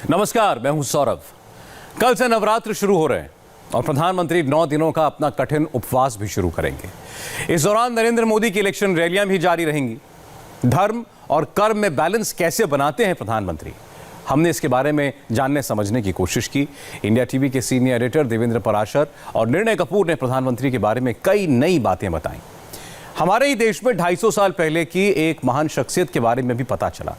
नमस्कार, मैं हूं सौरभ। कल से नवरात्र शुरू हो रहे हैं और प्रधानमंत्री 9 दिनों का अपना कठिन उपवास भी शुरू करेंगे। इस दौरान नरेंद्र मोदी की इलेक्शन रैलियां भी जारी रहेंगी। धर्म और कर्म में बैलेंस कैसे बनाते हैं प्रधानमंत्री, हमने इसके बारे में जानने समझने की कोशिश की। इंडिया टीवी के सीनियर एडिटर देवेंद्र पराशर और निर्णय कपूर ने प्रधानमंत्री के बारे में कई नई बातें बताई। हमारे ही देश में 250 साल पहले की एक महान शख्सियत के बारे में भी पता चला।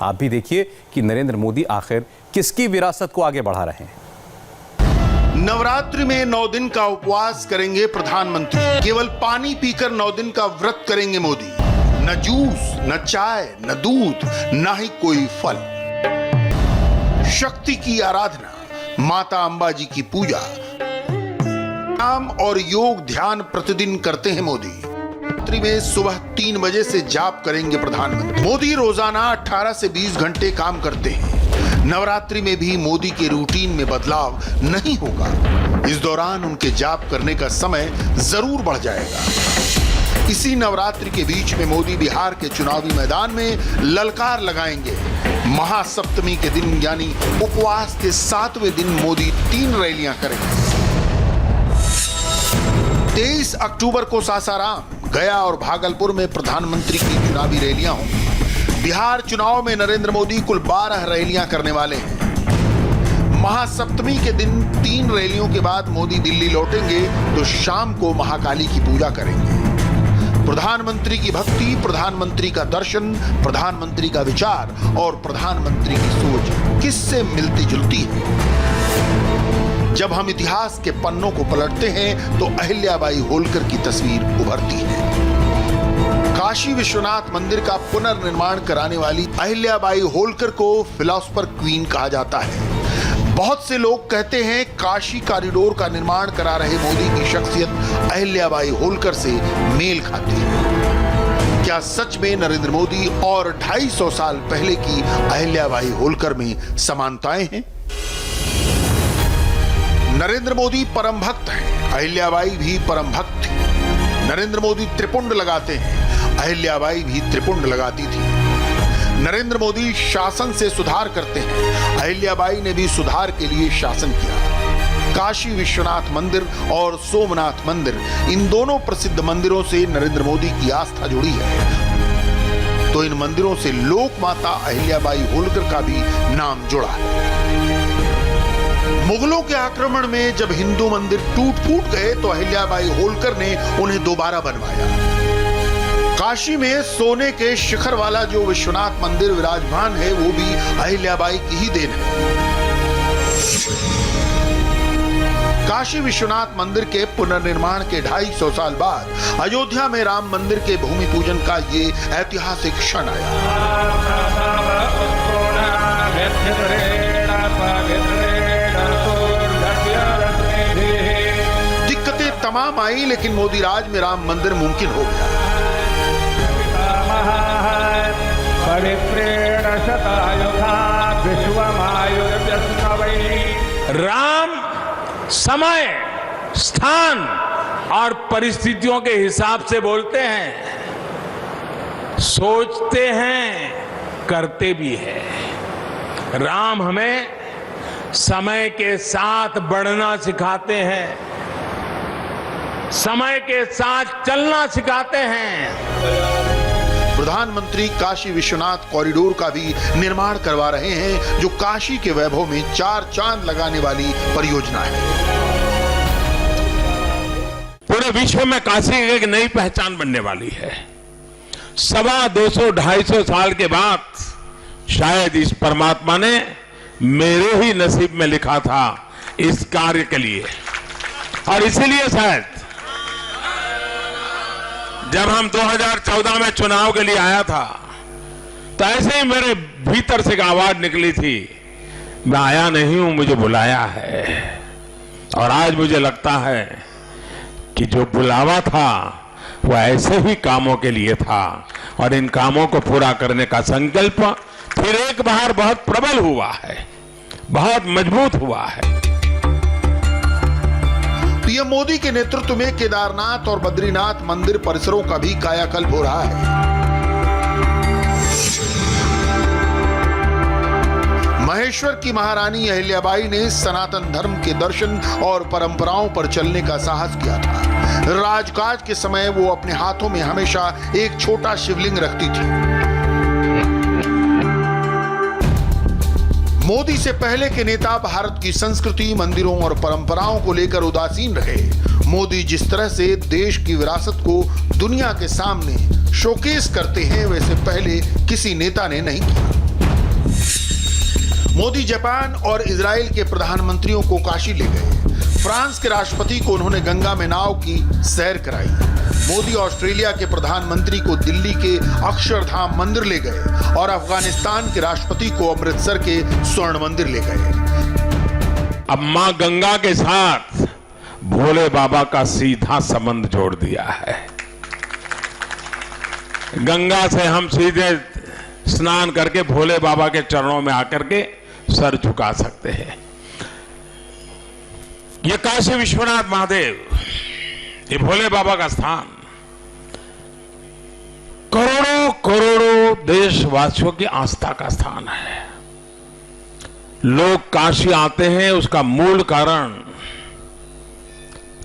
आप भी देखिए कि नरेंद्र मोदी आखिर किसकी विरासत को आगे बढ़ा रहे हैं। नवरात्रि में 9 दिन का उपवास करेंगे प्रधानमंत्री। केवल पानी पीकर 9 दिन का व्रत करेंगे मोदी। न जूस, न चाय, न दूध, न ही कोई फल। शक्ति की आराधना, माता अंबा जी की पूजा, नाम और योग ध्यान प्रतिदिन करते हैं मोदी। नवरात्रि में सुबह 3 बजे से जाप करेंगे प्रधानमंत्री। मोदी रोजाना 18 से 20 घंटे काम करते हैं। नवरात्रि में भी मोदी के रूटीन में बदलाव नहीं होगा। इस दौरान उनके जाप करने का समय जरूर बढ़ जाएगा। इसी नवरात्रि के बीच में मोदी बिहार के चुनावी मैदान में ललकार लगाएंगे। महासप्तमी के दिन यानी उपवास के 7वें दिन मोदी 3 रैलियां करेंगे। 23 अक्टूबर को सासाराम, गया और भागलपुर में प्रधानमंत्री की चुनावी रैलियां होंगी। बिहार चुनाव में नरेंद्र मोदी कुल 12 रैलियां करने वाले हैं। महासप्तमी के दिन 3 रैलियों के बाद मोदी दिल्ली लौटेंगे तो शाम को महाकाली की पूजा करेंगे। प्रधानमंत्री की भक्ति, प्रधानमंत्री का दर्शन, प्रधानमंत्री का विचार और प्रधानमंत्री की सोच किससे मिलती जुलती है? जब हम इतिहास के पन्नों को पलटते हैं तो अहिल्याबाई होलकर की तस्वीर उभरती है। काशी विश्वनाथ मंदिर का पुनर्निर्माण कराने वाली अहिल्याबाई होलकर को फिलॉसफर क्वीन कहा जाता है। बहुत से लोग कहते हैं काशी कॉरिडोर का निर्माण करा रहे मोदी की शख्सियत अहिल्याबाई होलकर से मेल खाती है। क्या सच में नरेंद्र मोदी और 250 साल पहले की अहिल्याबाई होलकर में समानताएं हैं? नरेंद्र मोदी परम भक्त हैं, अहिल्याबाई भी परम भक्त थी। नरेंद्र मोदी त्रिपुंड लगाते हैं, अहिल्याबाई भी त्रिपुंड लगाती थी। नरेंद्र मोदी शासन से सुधार करते हैं, अहिल्याबाई ने भी सुधार के लिए शासन किया। काशी विश्वनाथ मंदिर और सोमनाथ मंदिर, इन दोनों प्रसिद्ध मंदिरों से नरेंद्र मोदी की आस्था जुड़ी है, तो इन मंदिरों से लोक माता अहिल्याबाई होलकर का भी नाम जुड़ा है। मुगलों के आक्रमण में जब हिंदू मंदिर टूट फूट गए तो अहिल्याबाई होलकर ने उन्हें दोबारा बनवाया। काशी में सोने के शिखर वाला जो विश्वनाथ मंदिर विराजमान है वो भी अहिल्याबाई की ही देन है। काशी विश्वनाथ मंदिर के पुनर्निर्माण के 250 साल बाद अयोध्या में राम मंदिर के भूमि पूजन का ये ऐतिहासिक क्षण आया। दिक्कतें तमाम आई लेकिन मोदी राज में राम मंदिर मुमकिन हो गया। राम समय, स्थान और परिस्थितियों के हिसाब से बोलते हैं, सोचते हैं, करते भी हैं। राम हमें समय के साथ बढ़ना सिखाते हैं, समय के साथ चलना सिखाते हैं। प्रधानमंत्री काशी विश्वनाथ कॉरिडोर का भी निर्माण करवा रहे हैं, जो काशी के वैभव में 4 चांद लगाने वाली परियोजना है। पूरे विश्व में काशी की एक नई पहचान बनने वाली है। 250-250 साल के बाद शायद इस परमात्मा ने मेरे ही नसीब में लिखा था इस कार्य के लिए, और इसीलिए शायद जब हम 2014 में चुनाव के लिए आया था तो ऐसे ही मेरे भीतर से एक आवाज निकली थी, मैं आया नहीं हूं, मुझे बुलाया है। और आज मुझे लगता है कि जो बुलावा था वो ऐसे ही कामों के लिए था, और इन कामों को पूरा करने का संकल्प फिर एक बार बहुत प्रबल हुआ है, बहुत मजबूत हुआ है। पीएम मोदी के नेतृत्व में केदारनाथ और बद्रीनाथ मंदिर परिसरों का भी कायाकल्प हो रहा है। महेश्वर की महारानी अहिल्याबाई ने सनातन धर्म के दर्शन और परंपराओं पर चलने का साहस किया था। राजकाज के समय वो अपने हाथों में हमेशा एक छोटा शिवलिंग रखती थी। मोदी से पहले के नेता भारत की संस्कृति, मंदिरों और परंपराओं को लेकर उदासीन रहे। मोदी जिस तरह से देश की विरासत को दुनिया के सामने शोकेस करते हैं, वैसे पहले किसी नेता ने नहीं किया। मोदी जापान और इजराइल के प्रधानमंत्रियों को काशी ले गए। फ्रांस के राष्ट्रपति को उन्होंने गंगा में नाव की सैर कराई। मोदी ऑस्ट्रेलिया के प्रधानमंत्री को दिल्ली के अक्षरधाम मंदिर ले गए और अफगानिस्तान के राष्ट्रपति को अमृतसर के स्वर्ण मंदिर ले गए। अब मां गंगा के साथ भोले बाबा का सीधा संबंध जोड़ दिया है। गंगा से हम सीधे स्नान करके भोले बाबा के चरणों में आकर के सर झुका सकते हैं। ये काशी विश्वनाथ महादेव, ये भोले बाबा का स्थान करोड़ों करोड़ों देशवासियों की आस्था का स्थान है। लोग काशी आते हैं, उसका मूल कारण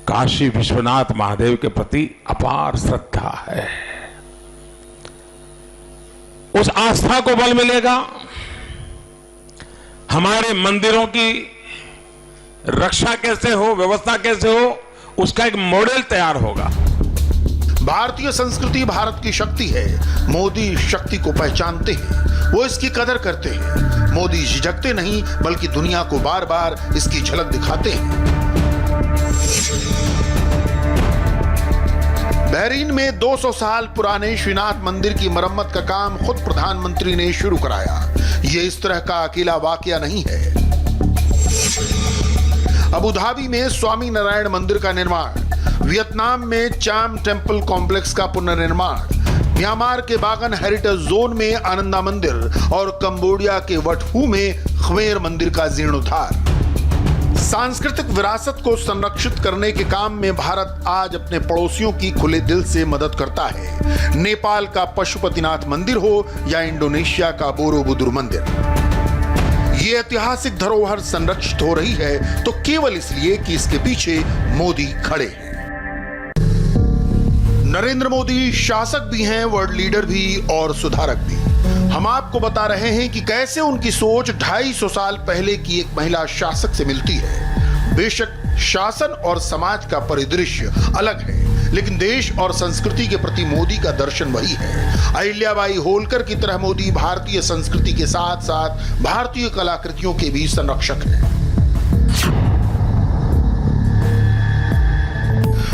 काशी विश्वनाथ महादेव के प्रति अपार श्रद्धा है। उस आस्था को बल मिलेगा, हमारे मंदिरों की रक्षा कैसे हो, व्यवस्था कैसे हो, उसका एक मॉडल तैयार होगा। भारतीय संस्कृति भारत की शक्ति है। मोदी शक्ति को पहचानते हैं, वो इसकी कदर करते हैं। मोदी झिझकते नहीं, बल्कि दुनिया को बार बार इसकी झलक दिखाते हैं। बहरीन में 200 साल पुराने श्रीनाथ मंदिर की मरम्मत का काम खुद प्रधानमंत्री ने शुरू कराया। ये इस तरह का अकेला वाकया नहीं है। अबू धाबी में स्वामी नारायण मंदिर का निर्माण, वियतनाम में चाम टेम्पल कॉम्प्लेक्स का पुनर्निर्माण, म्यांमार के बागन हेरिटेज जोन में आनंदा मंदिर और कंबोडिया के वटहू में ख्मेर मंदिर का जीर्णोद्धार। सांस्कृतिक विरासत को संरक्षित करने के काम में भारत आज अपने पड़ोसियों की खुले दिल से मदद करता है। नेपाल का पशुपतिनाथ मंदिर हो या इंडोनेशिया का बोरोबुदुर मंदिर, ये ऐतिहासिक धरोहर संरक्षित हो रही है तो केवल इसलिए कि इसके पीछे मोदी खड़े हैं। नरेंद्र मोदी शासक भी हैं, वर्ल्ड लीडर भी और सुधारक भी। हम आपको बता रहे हैं कि कैसे उनकी सोच 250 साल पहले की एक महिला शासक से मिलती है। बेशक शासन और समाज का परिदृश्य अलग है, लेकिन देश और संस्कृति के प्रति मोदी का दर्शन वही है। अहिल्याबाई होलकर की तरह मोदी भारतीय संस्कृति के साथ साथ भारतीय कलाकृतियों के भी संरक्षक हैं।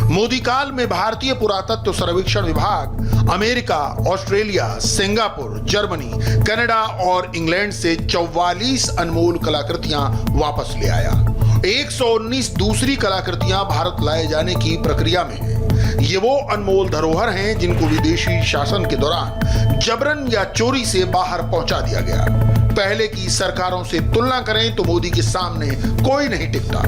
मोदी काल में भारतीय पुरातत्व सर्वेक्षण विभाग America, Australia, Singapore, Germany, Canada और इंग्लैंड से 44 अनमोल कलाकृतियां वापस ले आया। 119 दूसरी कलाकृतियां भारत लाए जाने की प्रक्रिया में हैं। ये वो अनमोल धरोहर हैं जिनको विदेशी शासन के दौरान जबरन या चोरी से बाहर पहुंचा दिया गया। पहले की सरकारों से तुलना करें तो मोदी के सामने कोई नहीं टिकता।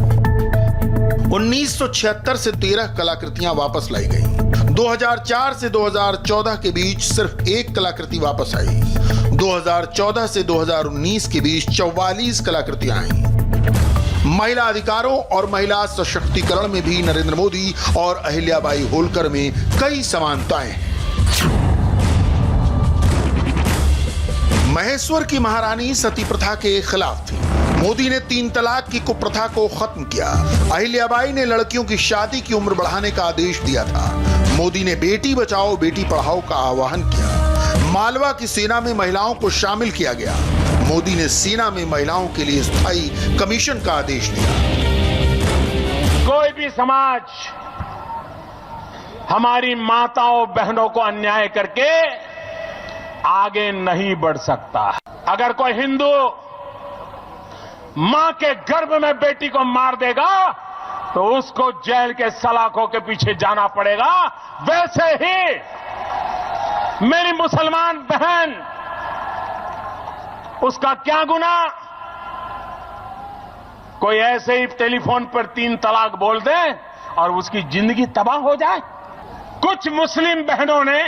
1976 से 13 कलाकृतियां वापस लाई गईं। 2004 से 2014 के बीच सिर्फ एक कलाकृति वापस आई। 2014 से 2019 के बीच 44 कलाकृतियां आईं। महिला अधिकारों और महिला सशक्तिकरण में भी नरेंद्र मोदी और अहिल्याबाई होलकर में कई समानताएं हैं। महेश्वर की महारानी सती प्रथा के खिलाफ थी। मोदी ने 3 तलाक की कुप्रथा को खत्म किया। अहिल्याबाई ने लड़कियों की शादी की उम्र बढ़ाने का आदेश दिया था। मोदी ने बेटी बचाओ बेटी पढ़ाओ का आह्वान किया। मालवा की सेना में महिलाओं को शामिल किया गया। मोदी ने सेना में महिलाओं के लिए स्थायी कमीशन का आदेश दिया। कोई भी समाज हमारी माताओं बहनों को अन्याय करके आगे नहीं बढ़ सकता। अगर कोई हिंदू मां के गर्भ में बेटी को मार देगा तो उसको जेल के सलाखों के पीछे जाना पड़ेगा। वैसे ही मेरी मुसलमान बहन, उसका क्या गुनाह? कोई ऐसे ही टेलीफोन पर 3 तलाक बोल दे और उसकी जिंदगी तबाह हो जाए। कुछ मुस्लिम बहनों ने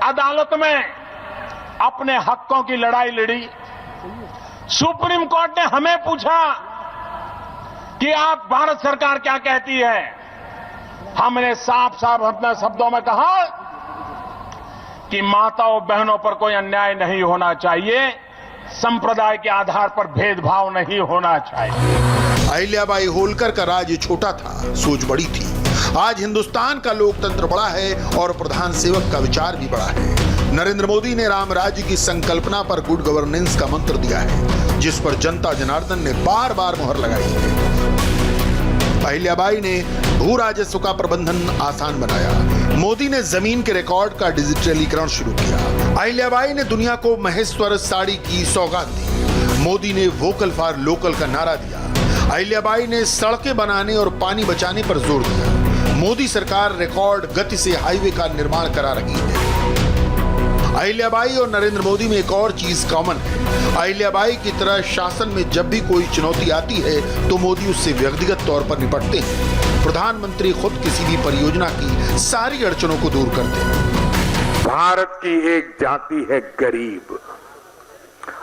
अदालत में अपने हकों की लड़ाई लड़ी, सुप्रीम कोर्ट ने हमें पूछा कि आप भारत सरकार क्या कहती है। हमने साफ साफ अपने शब्दों में कहा कि माताओं बहनों पर कोई अन्याय नहीं होना चाहिए, संप्रदाय के आधार पर भेदभाव नहीं होना चाहिए। अहिल्याबाई होलकर का राज्य छोटा था, सोच बड़ी थी। आज हिंदुस्तान का लोकतंत्र बड़ा है और प्रधान सेवक का विचार भी बड़ा है। नरेंद्र मोदी ने राम राज्य की संकल्पना पर गुड गवर्नेंस का मंत्र दिया है, जिस पर जनता जनार्दन ने बार बार मुहर लगाई है। अहिल्याबाई ने भू राजस्व का प्रबंधन आसान बनाया। मोदी ने जमीन के रिकॉर्ड का डिजिटलीकरण शुरू किया। अहिल्याबाई ने दुनिया को महेश्वर साड़ी की सौगात दी। मोदी ने वोकल फॉर लोकल का नारा दिया। अहिल्याबाई ने सड़कें बनाने और पानी बचाने पर जोर दिया। मोदी सरकार रिकॉर्ड गति से हाईवे का निर्माण करा रही है। अहिल्याबाई और नरेंद्र मोदी में एक और चीज कॉमन है। अहिल्याबाई की तरह शासन में जब भी कोई चुनौती आती है तो मोदी उससे व्यक्तिगत तौर पर निपटते हैं। प्रधानमंत्री खुद किसी भी परियोजना की सारी अड़चनों को दूर करते हैं। भारत की एक जाति है गरीब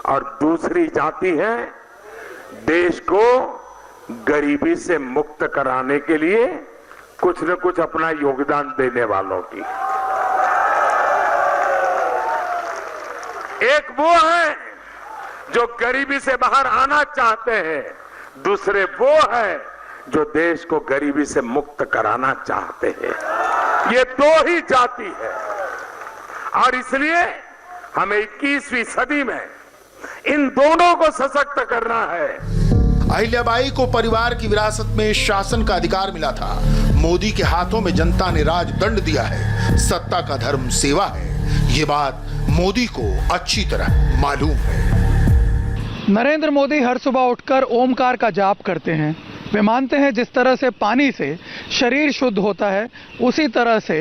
और दूसरी जाति है देश को गरीबी से मुक्त कराने के लिए कुछ न कुछ अपना योगदान देने वालों की। एक वो है जो गरीबी से बाहर आना चाहते हैं, दूसरे वो है जो देश को गरीबी से मुक्त कराना चाहते हैं। ये दो ही जाति है और इसलिए हमें 21वीं सदी में इन दोनों को सशक्त करना है। अहिल्याबाई को परिवार की विरासत में शासन का अधिकार मिला था। मोदी के हाथों में जनता ने राजदंड दिया है। सत्ता का धर्म सेवा है। ये बात मोदी को अच्छी तरह मालूम है। नरेंद्र मोदी हर सुबह उठकर ओमकार का जाप करते हैं। वे मानते हैं जिस तरह से पानी से शरीर शुद्ध होता है, उसी तरह से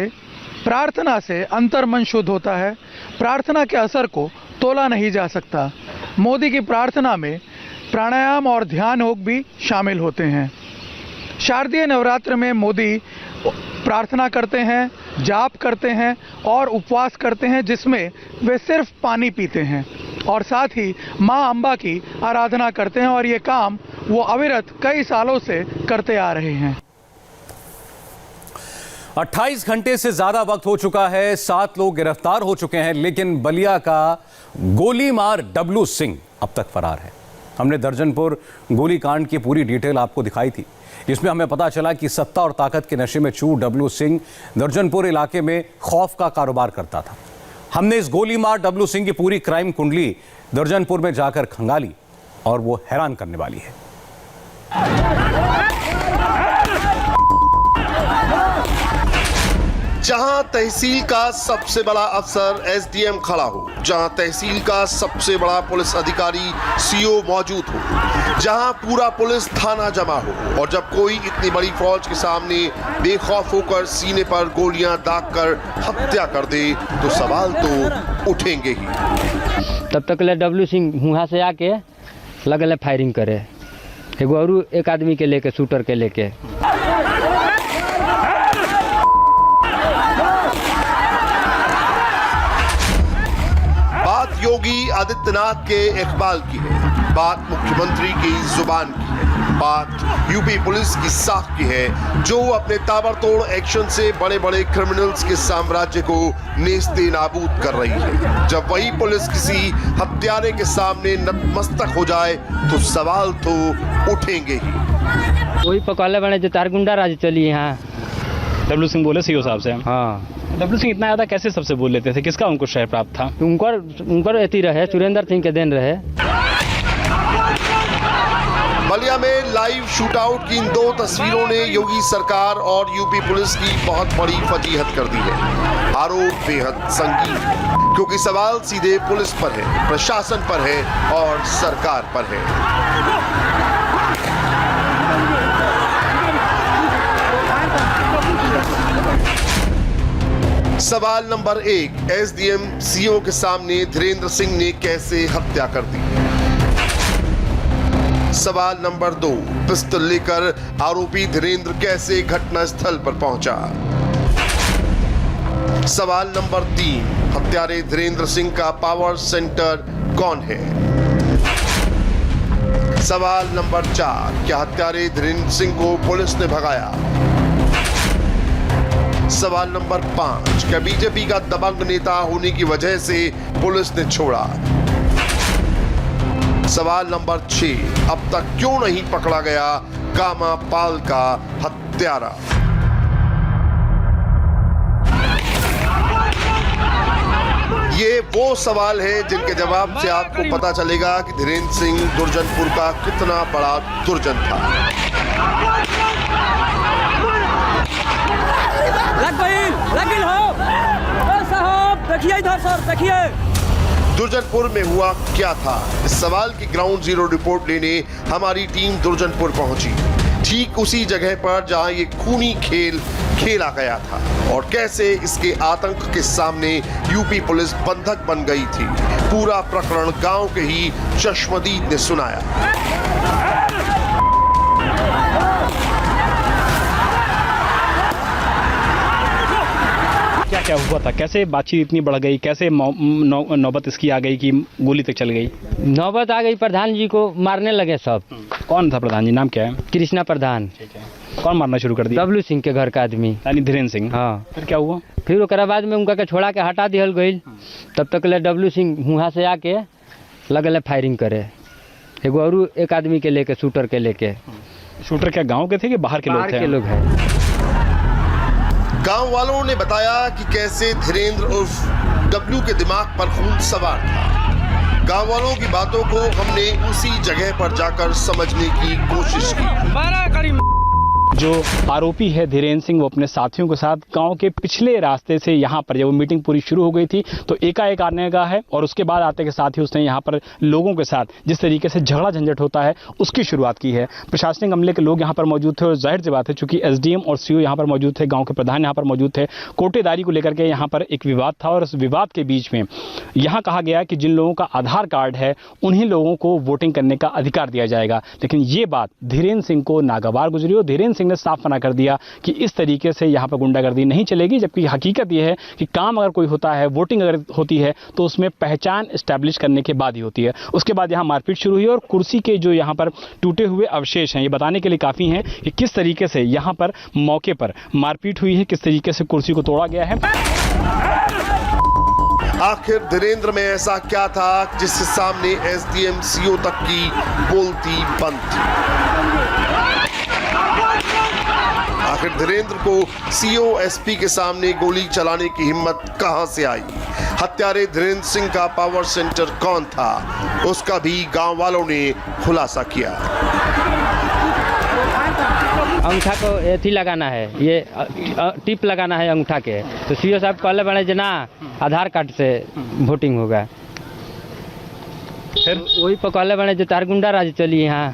प्रार्थना से अंतर्मन शुद्ध होता है। प्रार्थना के असर को तोला नहीं जा सकता। मोदी की प्रार्थना में प्राणायाम और ध्यान योग भी शामिल होते हैं। शारदीय नवरात्र में मोदी प्रार्थना करते हैं, जाप करते हैं और उपवास करते हैं, जिसमें वे सिर्फ पानी पीते हैं और साथ ही मां अंबा की आराधना करते हैं और ये काम वो अविरत कई सालों से करते आ रहे हैं। 28 घंटे से ज्यादा वक्त हो चुका है, 7 लोग गिरफ्तार हो चुके हैं, लेकिन बलिया का गोली मार डब्लू सिंह अब तक फरार है। हमने दर्जनपुर गोलीकांड की पूरी डिटेल आपको दिखाई थी, जिसमें हमें पता चला कि सत्ता और ताकत के नशे में चूर डब्लू सिंह दर्जनपुर इलाके में खौफ का कारोबार करता था। हमने इस गोली मार डब्लू सिंह की पूरी क्राइम कुंडली दर्जनपुर में जाकर खंगाली और वो हैरान करने वाली है। जहां तहसील का सबसे बड़ा अफसर एसडीएम खड़ा हो, जहां तहसील का सबसे बड़ा पुलिस अधिकारी सीओ मौजूद हो, जहां पूरा पुलिस थाना जमा हो और जब कोई इतनी बड़ी फौज के सामने बेखौफ होकर सीने पर गोलियां दागकर हत्या कर दे तो सवाल तो उठेंगे ही। तब तक ले डब्लू सिंह वहाँ से आके लगल फायरिंग करे, एगो और एक आदमी के लेके, शूटर के लेके। बात योगी आदित्यनाथ के इकबाल की है, बात मुख्यमंत्री की जुबान की है, बात यूपी पुलिस की साख की है, जो अपने ताबड़तोड़ एक्शन से बड़े बड़े क्रिमिनल्स के साम्राज्य को नेस्ते नाबूद कर रही है। जब वही पुलिस किसी हत्यारे के सामने नतमस्तक हो जाए तो सवाल तो उठेंगे ही। वही पकड़ले बने जो तार गुंडा राज चली यहाँ। डब्लू सिंह बोले सीओ साहब से। हाँ, डब्लू सिंह इतना ज्यादा कैसे सबसे बोल लेते थे? किसका उनको श्रेय प्राप्त था? उनकर एती रहे, सुरेंद्र सिंह के देन रहे। बलिया में लाइव शूटआउट की इन 2 तस्वीरों ने योगी सरकार और यूपी पुलिस की बहुत बड़ी फजीहत कर दी है। आरोप बेहद संगीन है, क्योंकि सवाल सीधे पुलिस पर है, प्रशासन पर है और सरकार पर है। सवाल नंबर 1, एसडीएम सीओ के सामने धीरेन्द्र सिंह ने कैसे हत्या कर दी? सवाल नंबर 2, पिस्टल लेकर आरोपी धीरेन्द्र कैसे घटनास्थल पर पहुंचा? सवाल नंबर 3, हत्यारे धीरेन्द्र सिंह का पावर सेंटर कौन है? सवाल नंबर 4, क्या हत्यारे धीरेन्द्र सिंह को पुलिस ने भगाया? सवाल नंबर 5, क्या बीजेपी का दबंग नेता होने की वजह से पुलिस ने छोड़ा? सवाल नंबर 6, अब तक क्यों नहीं पकड़ा गया कामा पाल का हत्यारा? ये वो सवाल है जिनके जवाब से आपको पता चलेगा कि धीरेन्द्र सिंह दुर्जनपुर का कितना बड़ा दुर्जन था। देखिए इधर सर, देखिए दुर्जनपुर में हुआ क्या था? इस सवाल की ग्राउंड जीरो रिपोर्ट लेने हमारी टीम दुर्जनपुर पहुंची, ठीक उसी जगह पर जहां ये खूनी खेल खेला गया था और कैसे इसके आतंक के सामने यूपी पुलिस बंधक बन गई थी। पूरा प्रकरण गांव के ही चश्मदीद ने सुनाया। क्या क्या हुआ था? कैसे बातचीत इतनी बढ़ गई? कैसे नौबत इसकी आ गई कि गोली तक चल गई? नौबत आ गई, प्रधान जी को मारने लगे सब। कौन था प्रधान जी? नाम क्या है? कृष्णा प्रधान। कौन मारना शुरू कर दिया? डब्लू सिंह के घर का आदमी, यानी धीरेन्द्र सिंह। हाँ। फिर क्या हुआ? फिर ओकरा बाद में उनका के छोड़ा के हटा दिहल गई। तब तक ले डब्लू सिंह वहाँ से आके लगल फायरिंग करे, एगो और एक आदमी के लेके, शूटर के लेके। शूटर क्या गांव के थे कि बाहर के लोग थे? के लोग हैं। गांव वालों ने बताया कि कैसे धीरेन्द्र उर्फ डब्लू के दिमाग पर खून सवार था। गांव वालों की बातों को हमने उसी जगह पर जाकर समझने की कोशिश की। जो आरोपी है धीरेन्द्र सिंह, वो अपने साथियों के साथ गांव के पिछले रास्ते से यहाँ पर जब वो मीटिंग पूरी शुरू हो गई थी तो एकाएक आने का है और उसके बाद आते के साथ ही उसने यहाँ पर लोगों के साथ जिस तरीके से झगड़ा झंझट होता है उसकी शुरुआत की है। प्रशासनिक अमले के लोग यहाँ पर मौजूद थे और जाहिर सी बात है चूंकि एसडीएम और सीओ यहाँ पर मौजूद थे, गाँव के प्रधान यहाँ पर मौजूद थे, कोटेदारी को लेकर के यहाँ पर एक विवाद था और उस विवाद के बीच में यहाँ कहा गया कि जिन लोगों का आधार कार्ड है उन्हीं लोगों को वोटिंग करने का अधिकार दिया जाएगा। लेकिन ये बात धीरेन्द्र सिंह को नागवार गुजरी और धीरेन्द्र सिंह ने साफ मना कर दिया कि इस तरीके से यहाँ पर गुंडागर्दी नहीं चलेगी। जबकि हकीकत यह है कि काम अगर कोई होता है, वोटिंग अगर होती है तो उसमें पहचान एस्टैब्लिश करने के बाद ही होती है। उसके बाद यहाँ मारपीट शुरू हुई और कुर्सी के जो यहाँ पर टूटे हुए अवशेष हैं ये बताने के लिए काफ़ी हैं कि किस तरीके से यहाँ पर मौके पर मारपीट हुई है, किस तरीके से कुर्सी को तोड़ा गया है। आखिर धीरेन्द्र में ऐसा क्या था जिसके सामने एसडीएम सीओ तक की बोलती बंद थी? आखिर धीरेन्द्र को सीओ एसपी के सामने गोली चलाने की हिम्मत कहां से आई? हत्यारे धीरेन्द्र सिंह का पावर सेंटर कौन था? उसका भी गांव वालों ने खुलासा किया। अंगूठा को एथी लगाना है, ये टिप लगाना है अंगूठा के, तो सीओ साहब कहले बने जना आधार कार्ड से वोटिंग होगा। फिर वही पर कहले बने जो तार गुंडा राज चली यहाँ।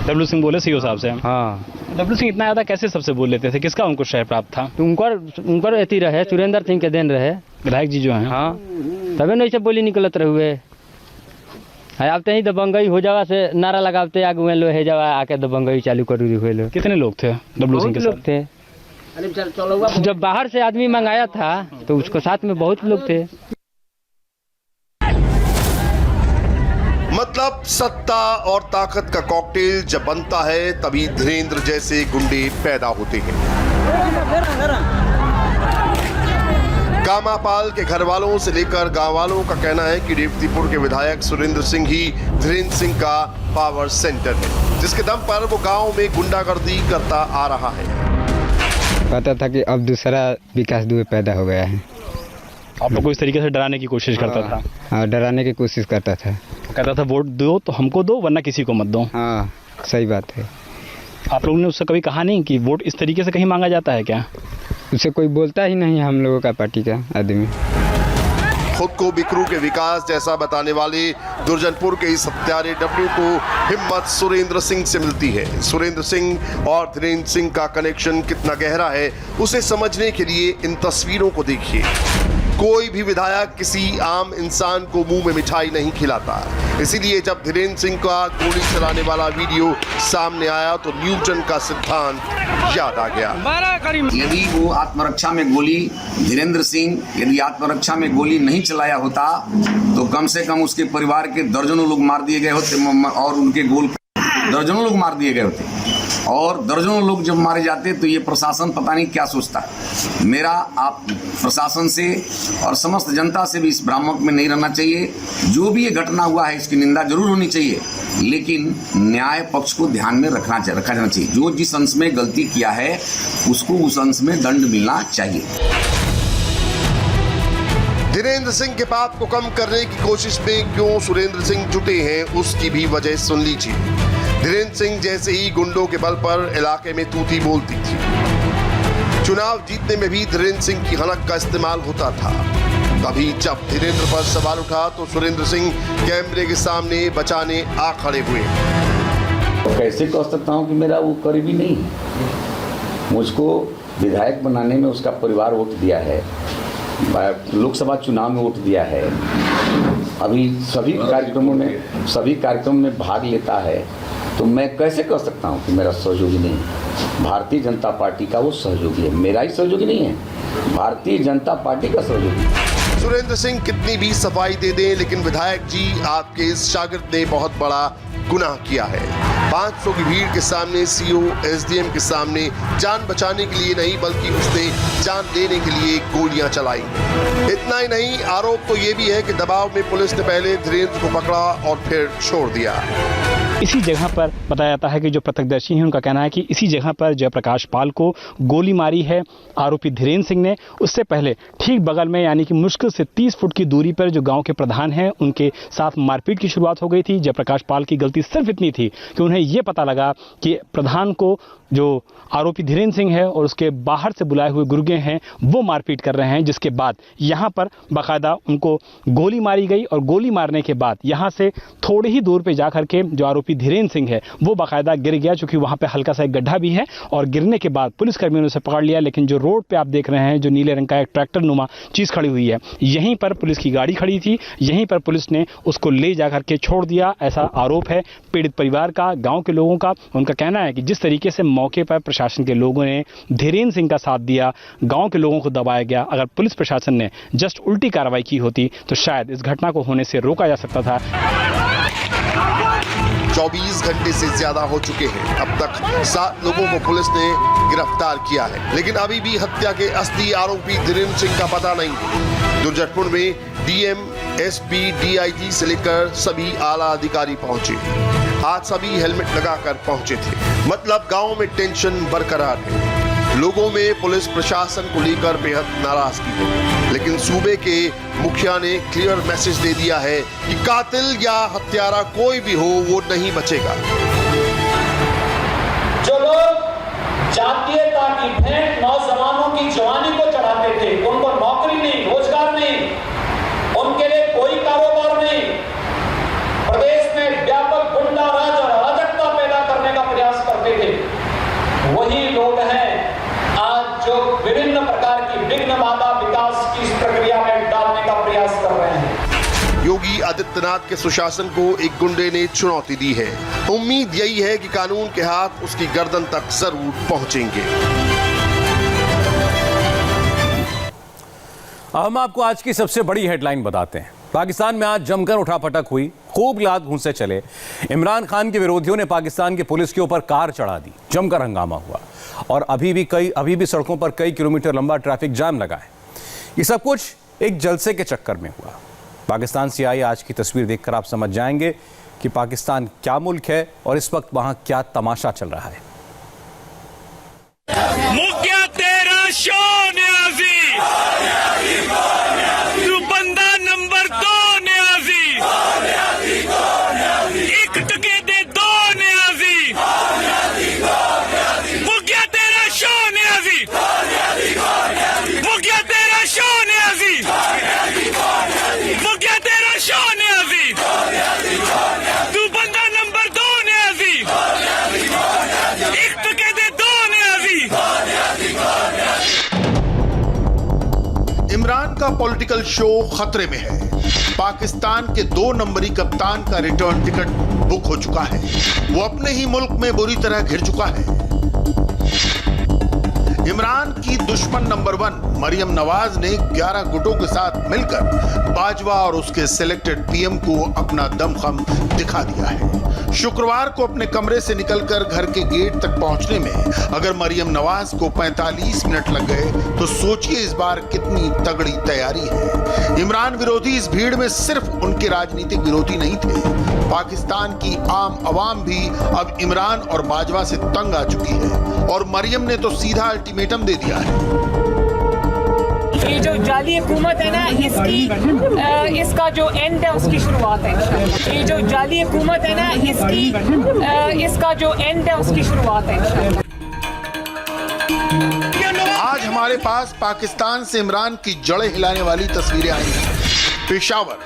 डब्लू सिंह बोले सीओ साहब से? हाँ। डब्लू सिंह इतना ज़्यादा कैसे सबसे बोल लेते थे? किसका उनको श्रेय प्राप्त था? तो उनकर एथी रहे, सुरेंद्र सिंह के देन रहे, विधायक जी जो हैं। हाँ, तबे नहीं से बोली निकलत रहुए। आते ही दबंगई हो जावा से नारा लगाते आगे लो हे जावा आके दबंगई चालू कर हुए लोग। कितने लोग थे डब्लू सिंह के साथ? थे। जब बाहर से आदमी मंगाया था तो उसको साथ में बहुत लोग थे। मतलब सत्ता और ताकत का कॉकटेल जब बनता है तभी धीरेन्द्र जैसे गुंडे पैदा होते हैं। कामापाल के घर वालों से लेकर गांव वालों का कहना है कि रेवतीपुर के विधायक सुरेंद्र सिंह ही धीरेन्द्र सिंह का पावर सेंटर है, जिसके दम पर वो गांव में गुंडागर्दी करता आ रहा है। पता था कि अब दूसरा विकास दुबे पैदा हो गया है। आप लोग को इस तरीके से डराने की कोशिश करता था? हाँ, डराने की कोशिश करता था। कहता था वोट दो तो हमको दो वरना किसी को मत दो। हाँ, सही बात है। आप लोगों ने उससे कभी कहा नहीं कि वोट इस तरीके से कहीं मांगा जाता है क्या? उससे कोई बोलता ही नहीं हम लोगों का पार्टी का आदमी। खुद को बिकरू के विकास जैसा बताने वाले दुर्जनपुर के इस हत्यारे डब्लू को हिम्मत सुरेंद्र सिंह से मिलती है। सुरेंद्र सिंह और धीरेन्द्र सिंह का कनेक्शन कितना गहरा है उसे समझने के लिए इन तस्वीरों को देखिए। कोई भी विधायक किसी आम इंसान को मुंह में मिठाई नहीं खिलाता, इसीलिए जब धीरेन्द्र सिंह का गोली चलाने वाला वीडियो सामने आया तो न्यूटन का सिद्धांत याद आ गया। यदि वो आत्मरक्षा में गोली धीरेन्द्र सिंह यदि आत्मरक्षा में गोली नहीं चलाया होता तो कम से कम उसके परिवार के दर्जनों लोग मार दिए गए होते और उनके गोल दर्जनों लोग मार दिए गए होते और दर्जनों लोग जब मारे जाते तो ये प्रशासन पता नहीं क्या सोचता। मेरा आप प्रशासन से और समस्त जनता से भी इस भ्रामक में नहीं रहना चाहिए। जो भी ये घटना हुआ है इसकी निंदा जरूर होनी चाहिए, लेकिन न्याय पक्ष को ध्यान में रखा जाना चाहिए। जो जिस अंश में गलती किया है उसको उस अंश में दंड मिलना चाहिए। धीरेन्द्र सिंह के पाप को कम करने की कोशिश में क्यों सुरेंद्र सिंह जुटे हैं, उसकी भी वजह सुन लीजिए। धीरेन्द्र सिंह जैसे ही गुंडों के बल पर इलाके में तूती बोलती थी। चुनाव जीतने में भी धीरेन्द्र सिंह की हनक का इस्तेमाल होता था। तभी जब धीरेन्द्र पर सवाल उठा तो सुरेंद्र सिंह कैमरे के सामने बचाने आ खड़े हुए। कैसे कह सकता हूं कि मेरा वो करीबी नहीं है। मुझको विधायक बनाने में उसका परिवार वोट दिया है, लोकसभा चुनाव में वोट दिया है, अभी सभी कार्यक्रमों में भाग लेता है। तो मैं कैसे कह सकता हूं कि मेरा सहयोगी नहीं है। भारतीय जनता पार्टी का वो सहयोगी है, मेरा ही सहयोगी नहीं है, भारतीय जनता पार्टी का सहयोगी। सुरेंद्र सिंह कितनी भी सफाई दे दें, लेकिन विधायक जी आपके इस शागिर्द ने बहुत बड़ा गुनाह किया है। 500 की भीड़ के सामने सीओ एसडीएम के सामने जान बचाने के लिए नहीं बल्कि उसने जान लेने के लिए गोलियां चलाई। इतना ही नहीं, आरोप तो ये भी है कि दबाव में पुलिस ने पहले धीरेन्द्र को पकड़ा और फिर छोड़ दिया। इसी जगह पर बताया जाता है कि जो प्रत्यक्षदर्शी हैं उनका कहना है कि इसी जगह पर जयप्रकाश पाल को गोली मारी है आरोपी धीरेन्द्र सिंह ने। उससे पहले ठीक बगल में यानी कि मुश्किल से 30 फुट की दूरी पर जो गांव के प्रधान हैं उनके साथ मारपीट की शुरुआत हो गई थी। जयप्रकाश पाल की गलती सिर्फ इतनी थी कि उन्हें यह पता लगा कि प्रधान को जो आरोपी धीरेन्द्र सिंह है और उसके बाहर से बुलाए हुए गुर्गे हैं वो मारपीट कर रहे हैं, जिसके बाद यहाँ पर बाकायदा उनको गोली मारी गई। और गोली मारने के बाद यहाँ से थोड़ी ही दूर पे जा करके जो आरोपी धीरेन्द्र सिंह है वो बाकायदा गिर गया, चूंकि वहाँ पे हल्का सा एक गड्ढा भी है। और गिरने के बाद पुलिसकर्मियों ने उसे पकड़ लिया, लेकिन जो रोड पे आप देख रहे हैं जो नीले रंग का एक ट्रैक्टर नुमा चीज़ खड़ी हुई है, यहीं पर पुलिस की गाड़ी खड़ी थी, यहीं पर पुलिस ने उसको ले जा करके छोड़ दिया। ऐसा आरोप है पीड़ित परिवार का, गाँव के लोगों का। उनका कहना है कि जिस तरीके से मौके पर प्रशासन के लोगों ने धीरेन्द्र सिंह का साथ दिया, गांव के लोगों को दबाया गया, अगर पुलिस प्रशासन ने जस्ट उल्टी कार्रवाई की होती तो शायद इस घटना को होने से रोका जा सकता था। 24 घंटे से ज्यादा हो चुके हैं। अब तक 7 लोगों को पुलिस ने गिरफ्तार किया है, लेकिन अभी भी हत्या के असली आरोपी धीरेन्द्र सिंह का पता नहीं। दुर्जटपुर में डीएम, एसपी, डीआईजी से लेकर सभी आला अधिकारी पहुंचे। आज सभी हेलमेट लगाकर पहुंचे थे, मतलब गांव में टेंशन बरकरार है। लोगों में पुलिस प्रशासन को लेकर बेहद नाराजगी है, लेकिन सूबे के मुखिया ने क्लियर मैसेज दे दिया है कि कातिल या हत्यारा कोई भी हो वो नहीं बचेगा। जो लोग जातीयता की भेंट नौजवानों की जवानी को चढ़ाते थे, उनको नौकरी नहीं, रोजगार नहीं, उनके लिए कोई कारोबार नहीं, प्रदेश में व्यापक गुंडा राज और अराजकता पैदा करने का प्रयास करते थे, वही लोग हैं आज जो विभिन्न प्रकार की विघ्न बाधा विकास की इस प्रक्रिया में डालने का प्रयास कर रहे हैं। योगी आदित्यनाथ के सुशासन को एक गुंडे ने चुनौती दी है। उम्मीद यही है कि कानून के हाथ उसकी गर्दन तक जरूर पहुंचेंगे। हम आपको आज की सबसे बड़ी हेडलाइन बताते हैं। पाकिस्तान में आज जमकर उठापटक हुई, खूब लात घूंसे चले। इमरान खान के विरोधियों ने पाकिस्तान की पुलिस के ऊपर कार चढ़ा दी, जमकर हंगामा हुआ और अभी भी सड़कों पर कई किलोमीटर लंबा ट्रैफिक जाम लगा है। ये सब कुछ एक जलसे के चक्कर में हुआ। पाकिस्तान से आई आज की तस्वीर देखकर आप समझ जाएंगे कि पाकिस्तान क्या मुल्क है और इस वक्त वहां क्या तमाशा चल रहा है। मुख्य तेरा शो न्याजी, तू बंदा नंबर 2 न्याजी, एक टके दे 2 न्याजी, मुख्य तेरा शो न्याजी, मुख्य तेरा शो न्याजी, मुख्य तेरा शो न्याजी, तू बंदा नंबर 2 न्याजी, एक टके दे 2 न्याजी। इमरान का पॉलिटिकल शो खतरे में है। पाकिस्तान के 2 नंबरी कप्तान का रिटर्न टिकट बुक हो चुका है। वो अपने ही मुल्क में बुरी तरह घिर चुका है। इमरान की दुश्मन नंबर 1 मरियम नवाज ने 11 गुटों के साथ मिलकर बाजवा और उसके सिलेक्टेड पीएम को अपना दमखम दिखा दिया है। शुक्रवार को अपने कमरे से निकलकर घर के गेट तक पहुंचने में अगर मरियम नवाज को 45 मिनट लग गए तो सोचिए इस बार कितनी तगड़ी तैयारी है। इमरान विरोधी इस भीड़ में सिर्फ उनके राजनीतिक विरोधी नहीं थे, पाकिस्तान की आम आवाम भी अब इमरान और बाजवा से तंग आ चुकी है और मरियम ने तो सीधा अल्टीमेटम दे दिया है। ये जो जाली हुकूमत है ना, इसका जो एंड है उसकी शुरुआत है। ये जो जाली हुकूमत है ना, इसका जो एंड है उसकी शुरुआत है। आज हमारे पास पाकिस्तान से इमरान की जड़ें हिलाने वाली तस्वीरें आई हैं। पेशावर,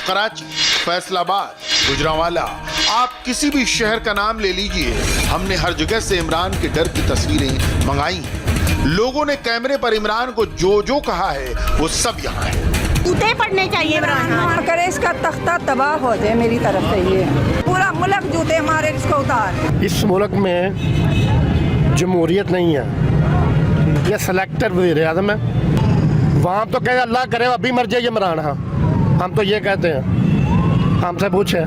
कराची, फैसलाबाद, गुजरांवाला, आप किसी भी शहर का नाम ले लीजिए, हमने हर जगह से इमरान के डर की तस्वीरें मंगाई हैं। लोगों ने कैमरे पर इमरान को जो जो कहा है वो सब यहाँ है। जूते पड़ने चाहिए इमरान, करे इसका तख्ता तबाह हो जाए। मेरी तरफ से ये पूरा मुल्क जूते मारे इसको उतार। इस मुल्क में जमहूरियत नहीं है, ये सिलेक्टर वज़ीर-ए-आज़म है। वहाँ तो कहे अल्लाह करे अभी मर जाए इमरान, हाँ हम तो ये कहते हैं, हमसे पूछे।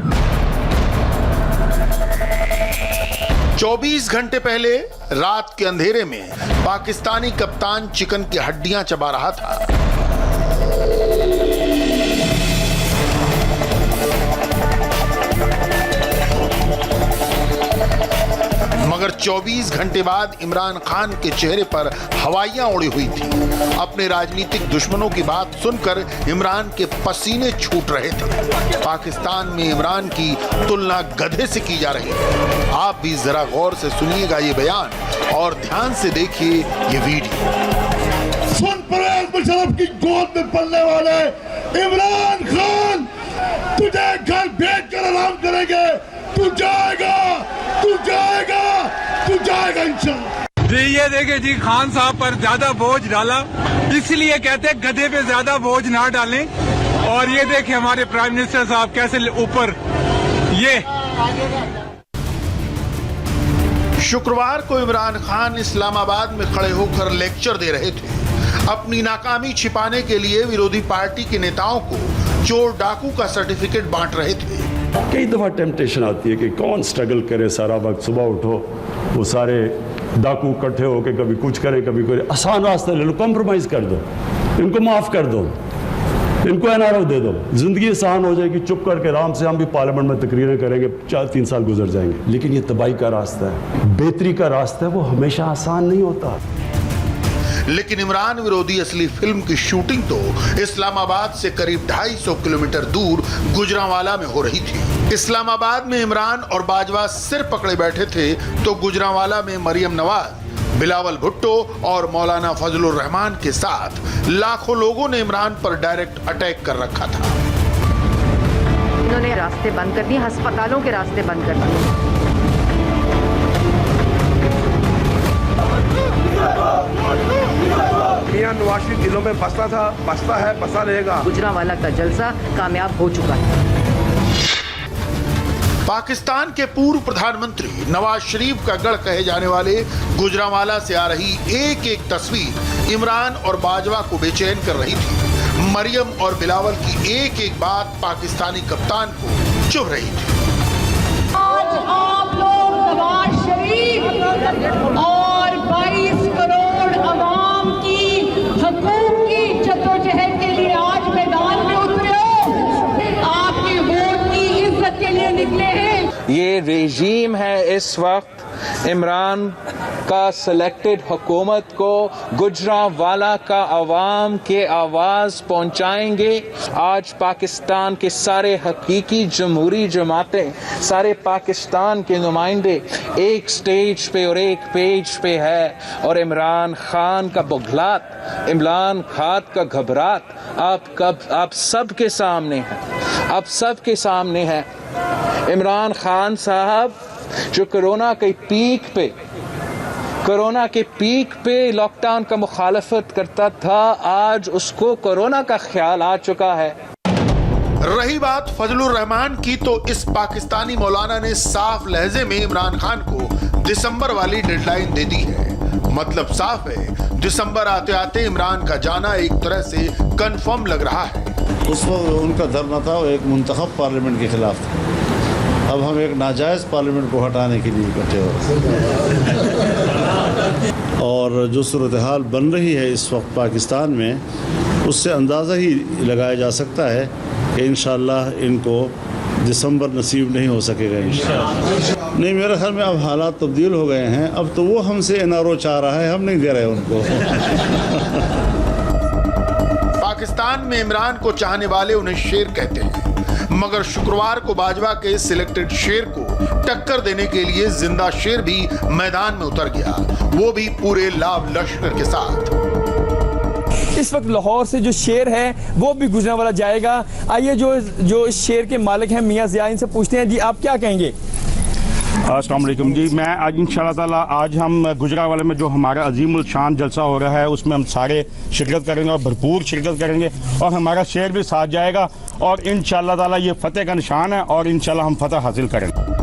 24 घंटे पहले रात के अंधेरे में पाकिस्तानी कप्तान चिकन की हड्डियां चबा रहा था। मगर 24 घंटे बाद इमरान खान के चेहरे पर हवाइयां उड़ी हुई थी। अपने राजनीतिक दुश्मनों की बात सुनकर इमरान के पसीने छूट रहे थे। पाकिस्तान में इमरान की तुलना गधे से की जा रही है। आप भी जरा गौर से सुनिएगा ये बयान और ध्यान से देखिए ये वीडियो। सुन परवेज मुशर्रफ की गोद में पलने वाले इमरान खान, तुझे घर भेज कर आराम करेंगे। तू जाएगा, तू जाएगा, तू जाएगा इंशाल्लाह। जी ये देखे जी, खान साहब पर ज्यादा बोझ डाला, इसलिए कहते हैं गधे पे ज्यादा बोझ ना डालें। और ये देखे हमारे प्राइम मिनिस्टर साहब कैसे ऊपर ये। शुक्रवार को इमरान खान इस्लामाबाद में खड़े होकर लेक्चर दे रहे थे। अपनी नाकामी छिपाने के लिए विरोधी पार्टी के नेताओं को चोर डाकू का सर्टिफिकेट बांट रहे थे। कई दफा टेम्पटेशन आती है कि कौन स्ट्रगल करे सारा वक्त, सुबह उठो वो सारे डाकू इकट्ठे होके कभी कुछ करे कभी कोई आसान रास्ता ले लो, कॉम्प्रोमाइज कर दो, इनको माफ कर दो, इनको एनआरओ दे दो, जिंदगी आसान हो जाएगी। चुप करके आराम से हम भी पार्लियामेंट में तकरीरें करेंगे, 4-3 साल गुजर जाएंगे। लेकिन ये तबाही का रास्ता है, बेहतरी का रास्ता है, वो हमेशा आसान नहीं होता। लेकिन इमरान विरोधी असली फिल्म की शूटिंग तो इस्लामाबाद से करीब 250 किलोमीटर दूर गुजरांवाला में हो रही थी। इस्लामाबाद में इमरान और बाजवा सिर पकड़े बैठे थे तो गुजरांवाला में मरियम नवाज, बिलावल भुट्टो और मौलाना फजलुर रहमान के साथ लाखों लोगों ने इमरान पर डायरेक्ट अटैक कर रखा था। इन्होंने रास्ते बंद कर दिए, अस्पतालों के रास्ते बंद कर दिए। मियां नवाज शरीफ दिलों में बसता था, बसता है, बसा रहेगा। गुजरांवाला का जलसा कामयाब हो चुका है। पाकिस्तान के पूर्व प्रधानमंत्री नवाज शरीफ का गढ़ कहे जाने वाले गुजरांवाला से आ रही एक एक तस्वीर इमरान और बाजवा को बेचैन कर रही थी। मरियम और बिलावल की एक एक बात पाकिस्तानी कप्तान को चुभ रही थी। आज आप लोग नवाज शरीफ और 22 करोड़ अवाम की हकूक की जद्दोजहद के लिए आज मैदान में उतरे हो, आपके वोट की इज्जत के लिए निकले हैं। ये रेजीम है इस वक्त इमरान का सिलेक्टेड हुकूमत को गुजरांवाला का अवाम के आवाज़ पहुंचाएंगे। आज पाकिस्तान के सारे हकीकी जमहूरी जमातें, सारे पाकिस्तान के नुमाइंदे एक स्टेज पे और एक पेज पे है और इमरान खान का बुघलात, इमरान खान का घबरात आप सबके सामने है, आप सबके सामने है। इमरान खान साहब जो कोरोना के पीक पे लॉकडाउन का मुखालफत करता था, आज उसको कोरोना का ख्याल आ चुका है। रही बात फजलुर रहमान की, तो इस पाकिस्तानी मौलाना ने साफ लहजे में इमरान खान को दिसंबर वाली डेडलाइन दे दी है। मतलब साफ है, दिसंबर आते आते इमरान का जाना एक तरह से कंफर्म लग रहा है। उस वक्त उनका धरना था वो एक मुंतखब पार्लियामेंट के खिलाफ था। अब हम एक नाजायज़ पार्लियामेंट को हटाने के लिए इकट्ठे हो रहे हैं। और जो सूरत हाल बन रही है इस वक्त पाकिस्तान में, उससे अंदाज़ा ही लगाया जा सकता है कि इंशाअल्लाह इनको दिसंबर नसीब नहीं हो सकेगा इंशाअल्लाह। नहीं, मेरे ख्याल में अब हालात तब्दील हो गए हैं। अब तो वो हमसे NRO चाह रहा है, हम नहीं दे रहे उनको। पाकिस्तान में इमरान को चाहने वाले उन्हें शेर कहते हैं, मगर शुक्रवार को बाजवा के सिलेक्टेड शेर को टक्कर देने के लिए जिंदा शेर भी मैदान में उतर गया, वो भी पूरे लाव लश्कर के साथ। इस वक्त लाहौर से जो शेर है वो भी गुजरांवाला जाएगा। आइए जो शेर के मालिक हैं मियां ज़िया, इनसे पूछते हैं जी आप क्या कहेंगे। अस्सलाम वालेकुम जी, मैं आज इंशाअल्लाह ताला आज हम गुजरांवाला में जो हमारा अजीमुल शान जलसा हो रहा है उसमें हम सारे शिरकत करेंगे और भरपूर शिरकत करेंगे और हमारा शेर भी साथ जाएगा और इंशाअल्लाह ताला ये फतेह का निशान है और इंशाअल्लाह हम फतह हासिल करेंगे।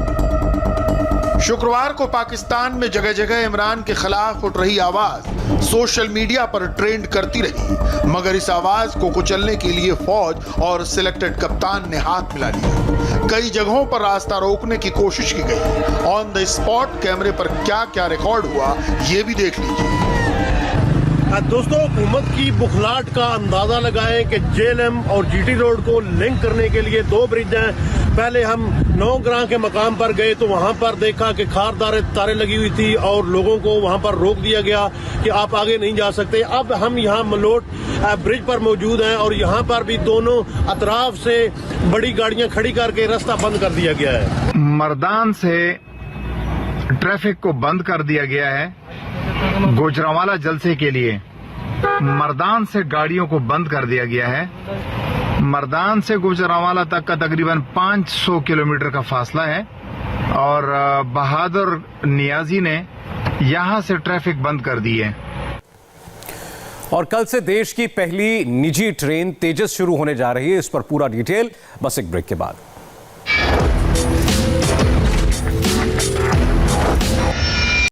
शुक्रवार को पाकिस्तान में जगह जगह इमरान के खिलाफ उठ रही आवाज सोशल मीडिया पर ट्रेंड करती रही, मगर इस आवाज को कुचलने के लिए फौज और सिलेक्टेड कप्तान ने हाथ मिला लिया। कई जगहों पर रास्ता रोकने की कोशिश की गई। ऑन द स्पॉट कैमरे पर क्या क्या रिकॉर्ड हुआ ये भी देख लीजिए। दोस्तों, हुकूमत की बुखलाहट का अंदाजा लगाएं कि JLM और GT रोड को लिंक करने के लिए 2 ब्रिज हैं। पहले हम नौग्रां के मकाम पर गए तो वहां पर देखा कि खारदार तारें लगी हुई थी और लोगों को वहां पर रोक दिया गया कि आप आगे नहीं जा सकते। अब हम यहाँ मलोट ब्रिज पर मौजूद हैं और यहाँ पर भी दोनों अतराफ से बड़ी गाड़ियां खड़ी करके रास्ता बंद कर दिया गया है। मर्दान से ट्रैफिक को बंद कर दिया गया है गुजरांवाला जलसे के लिए। मर्दान से गाड़ियों को बंद कर दिया गया है। मर्दान से गुजरांवाला तक का तकरीबन 500 किलोमीटर का फासला है और बहादुर नियाजी ने यहां से ट्रैफिक बंद कर दी है। और कल से देश की पहली निजी ट्रेन तेजस शुरू होने जा रही है, इस पर पूरा डिटेल बस एक ब्रेक के बाद।